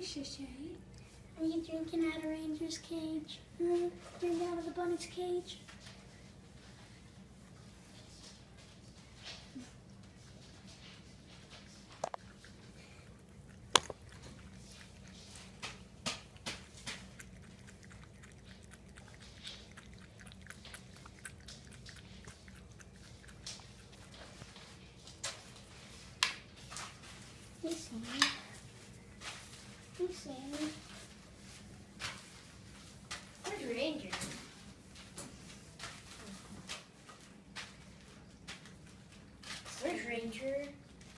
Shay. Are you drinking out of Ranger's cage? Drinking out of the bunny's cage? Hey, Sammy. Hey, Sammy.